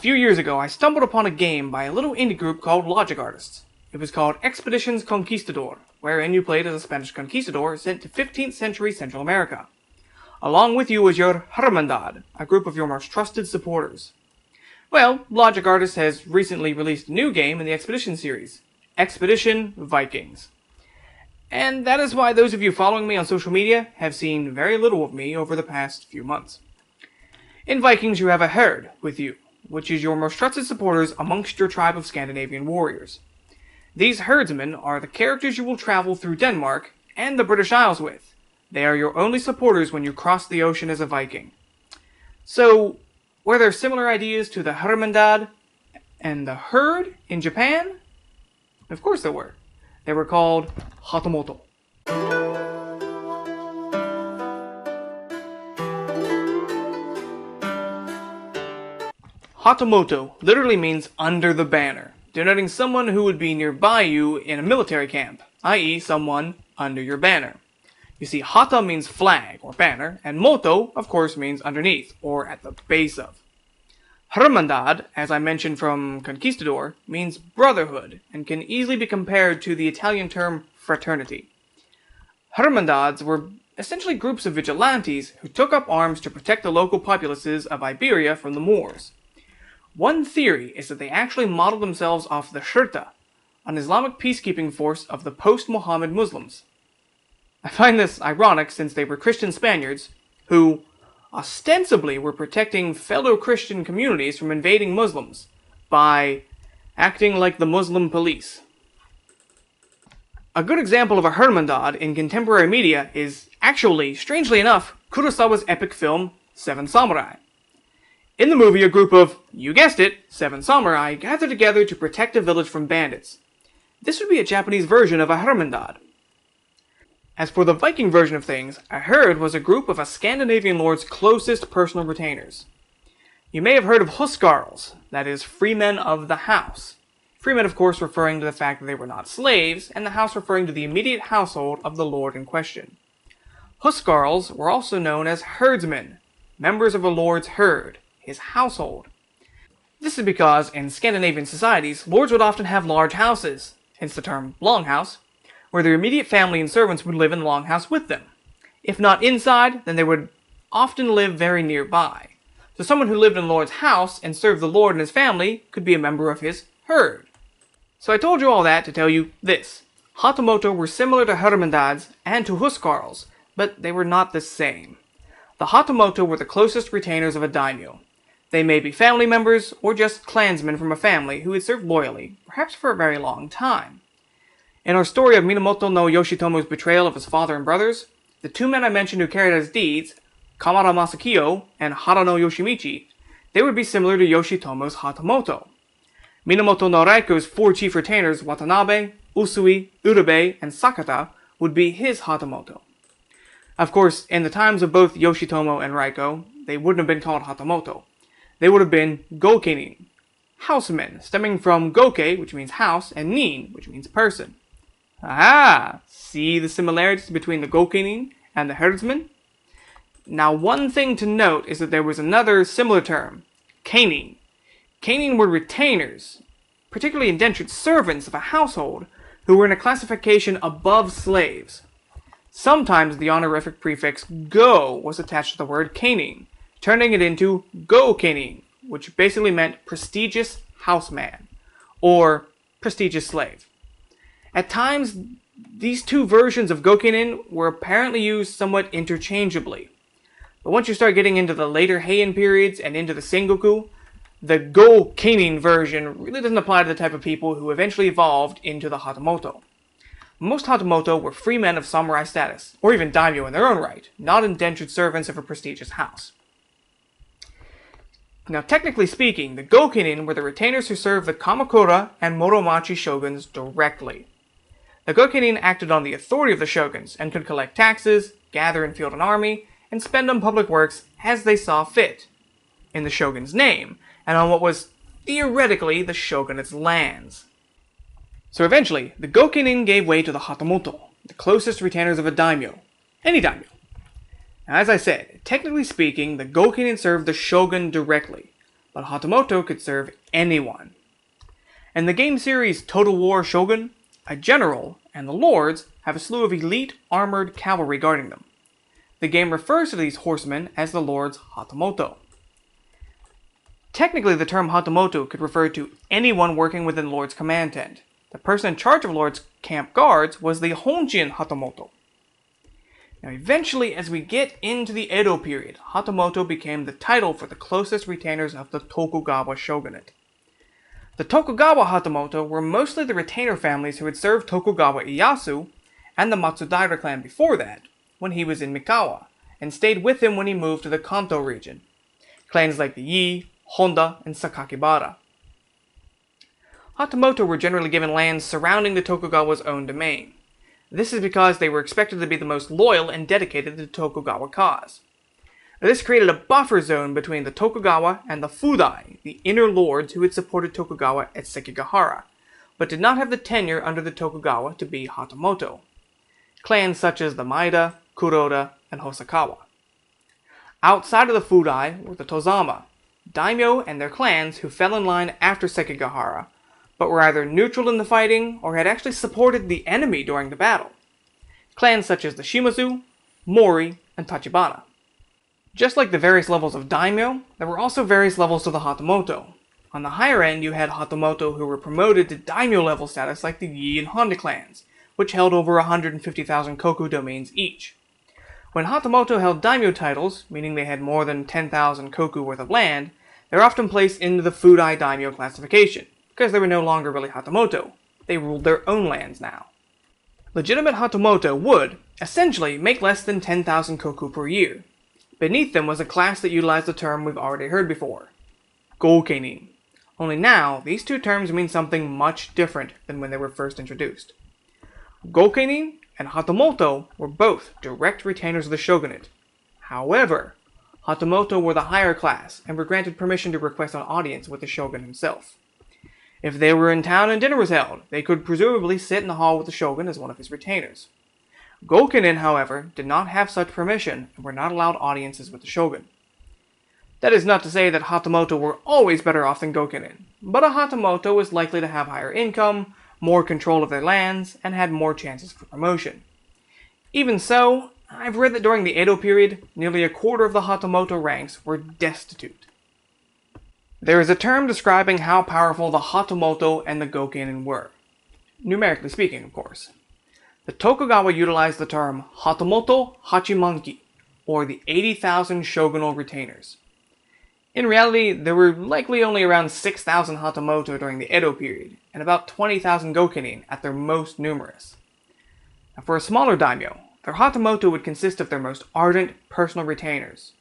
few years ago, I stumbled upon a game by a little indie group called Logic Artists. It was called Expeditions Conquistador, wherein you played as a Spanish conquistador sent to 15th century Central America. Along with you was your Hermandad, a group of your most trusted supporters. Well, Logic Artists has recently released a new game in the Expedition series, Expedition Vikings. And that is why those of you following me on social media have seen very little of me over the past few months. In Vikings, you have a herd with you, which is your most trusted supporters amongst your tribe of Scandinavian warriors. These herdsmen are the characters you will travel through Denmark and the British Isles with. They are your only supporters when you cross the ocean as a Viking. So, were there similar ideas to the Hermandad and the herd in Japan? Of course there were. They were called Hatamoto. Hatamoto literally means under the banner, denoting someone who would be nearby you in a military camp, i.e. someone under your banner. You see, hata means flag or banner, and moto, of course, means underneath, or at the base of. Hermandad, as I mentioned from Conquistador, means brotherhood, and can easily be compared to the Italian term fraternity. Hermandads were essentially groups of vigilantes who took up arms to protect the local populaces of Iberia from the Moors. One theory is that they actually modeled themselves off the Shurta, an Islamic peacekeeping force of the post-Muhammad Muslims. I find this ironic since they were Christian Spaniards who, ostensibly, were protecting fellow Christian communities from invading Muslims by acting like the Muslim police. A good example of a Hermandad in contemporary media is actually, strangely enough, Kurosawa's epic film, Seven Samurai. In the movie, a group of, you guessed it, 7 samurai gather together to protect a village from bandits. This would be a Japanese version of a Hermandad. As for the Viking version of things, a herd was a group of a Scandinavian lord's closest personal retainers. You may have heard of huskarls, that is, freemen of the house. Freemen, of course, referring to the fact that they were not slaves, and the house referring to the immediate household of the lord in question. Huskarls were also known as herdsmen, members of a lord's herd, his household. This is because, in Scandinavian societies, lords would often have large houses, hence the term longhouse, where their immediate family and servants would live in the longhouse with them. If not inside, then they would often live very nearby. So someone who lived in the lord's house and served the lord and his family could be a member of his herd. So I told you all that to tell you this. Hatamoto were similar to Hermandads and to huskarls, but they were not the same. The Hatamoto were the closest retainers of a daimyo. They may be family members, or just clansmen from a family who had served loyally, perhaps for a very long time. In our story of Minamoto no Yoshitomo's betrayal of his father and brothers, the two men I mentioned who carried out his deeds, Kamara Masakiyo and Hara no Yoshimichi, they would be similar to Yoshitomo's Hatamoto. Minamoto no Raiko's 4 chief retainers, Watanabe, Usui, Urube, and Sakata, would be his Hatamoto. Of course, in the times of both Yoshitomo and Raiko, they wouldn't have been called Hatamoto. They would have been Gokenin, housemen, stemming from Goke, which means house, and Nin, which means person. Ah, see the similarities between the Gokenin and the herdsmen? Now, one thing to note is that there was another similar term, Kainin. Kainin were retainers, particularly indentured servants of a household, who were in a classification above slaves. Sometimes the honorific prefix go was attached to the word Kainin, turning it into Go-Kenin, which basically meant prestigious houseman, or prestigious slave. At times, these two versions of Go-Kenin were apparently used somewhat interchangeably. But once you start getting into the later Heian periods and into the Sengoku, the Go-Kenin version really doesn't apply to the type of people who eventually evolved into the Hatamoto. Most Hatamoto were free men of samurai status, or even daimyo in their own right, not indentured servants of a prestigious house. Now, technically speaking, the Gokenin were the retainers who served the Kamakura and Muromachi shoguns directly. The Gokenin acted on the authority of the shoguns and could collect taxes, gather and field an army, and spend on public works as they saw fit, in the shogun's name, and on what was theoretically the shogunate's lands. So eventually, the Gokenin gave way to the Hatamoto, the closest retainers of a daimyo, any daimyo. Now, as I said, technically speaking, the Gokenin served the shogun directly. but Hatamoto could serve anyone. In the game series Total War Shogun, a general and the lords have a slew of elite armored cavalry guarding them. The game refers to these horsemen as the lords Hatamoto. Technically, the term Hatamoto could refer to anyone working within Lord's command tent. The person in charge of Lord's camp guards was the Honjin Hatamoto. Now, eventually, as we get into the Edo period, Hatamoto became the title for the closest retainers of the Tokugawa shogunate. The Tokugawa Hatamoto were mostly the retainer families who had served Tokugawa Ieyasu and the Matsudaira clan before that, when he was in Mikawa, and stayed with him when he moved to the Kanto region. Clans like the Yi, Honda, and Sakakibara. Hatamoto were generally given lands surrounding the Tokugawa's own domain. This is because they were expected to be the most loyal and dedicated to the Tokugawa cause. This created a buffer zone between the Tokugawa and the Fudai, the inner lords who had supported Tokugawa at Sekigahara, but did not have the tenure under the Tokugawa to be Hatamoto. Clans such as the Maeda, Kuroda, and Hosokawa. Outside of the Fudai were the Tozama, daimyo and their clans who fell in line after Sekigahara, but were either neutral in the fighting or had actually supported the enemy during the battle. Clans such as the Shimazu, Mori, and Tachibana. Just like the various levels of daimyo, there were also various levels to the Hatamoto. On the higher end, you had Hatamoto who were promoted to daimyo level status like the Yi and Honda clans, which held over 150,000 koku domains each. When Hatamoto held daimyo titles, meaning they had more than 10,000 koku worth of land, they were often placed into the Fudai daimyo classification, because they were no longer really Hatamoto. They ruled their own lands now. Legitimate Hatamoto would, essentially, make less than 10,000 koku per year. Beneath them was a class that utilized the term we've already heard before, Goukenin. Only now, these two terms mean something much different than when they were first introduced. Goukenin and Hatamoto were both direct retainers of the shogunate. However, Hatamoto were the higher class and were granted permission to request an audience with the shogun himself. If they were in town and dinner was held, they could presumably sit in the hall with the shogun as one of his retainers. Goukenin, however, did not have such permission and were not allowed audiences with the shogun. That is not to say that Hatamoto were always better off than Goukenin, but a Hatamoto was likely to have higher income, more control of their lands, and had more chances for promotion. Even so, I've read that during the Edo period, nearly a quarter of the Hatamoto ranks were destitute. There is a term describing how powerful the Hatamoto and the Goukenin were. Numerically speaking, of course. The Tokugawa utilized the term Hatamoto Hachimanki, or the 80,000 shogunal retainers. In reality, there were likely only around 6,000 Hatamoto during the Edo period, and about 20,000 Goukenin at their most numerous. Now, for a smaller daimyo, their Hatamoto would consist of their most ardent personal retainers,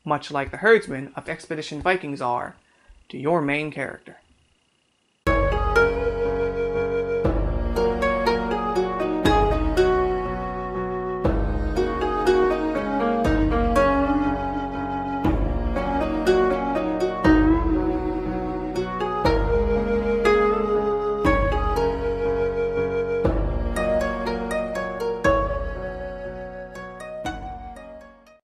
much like the herdsmen of Expedition Vikings are to your main character.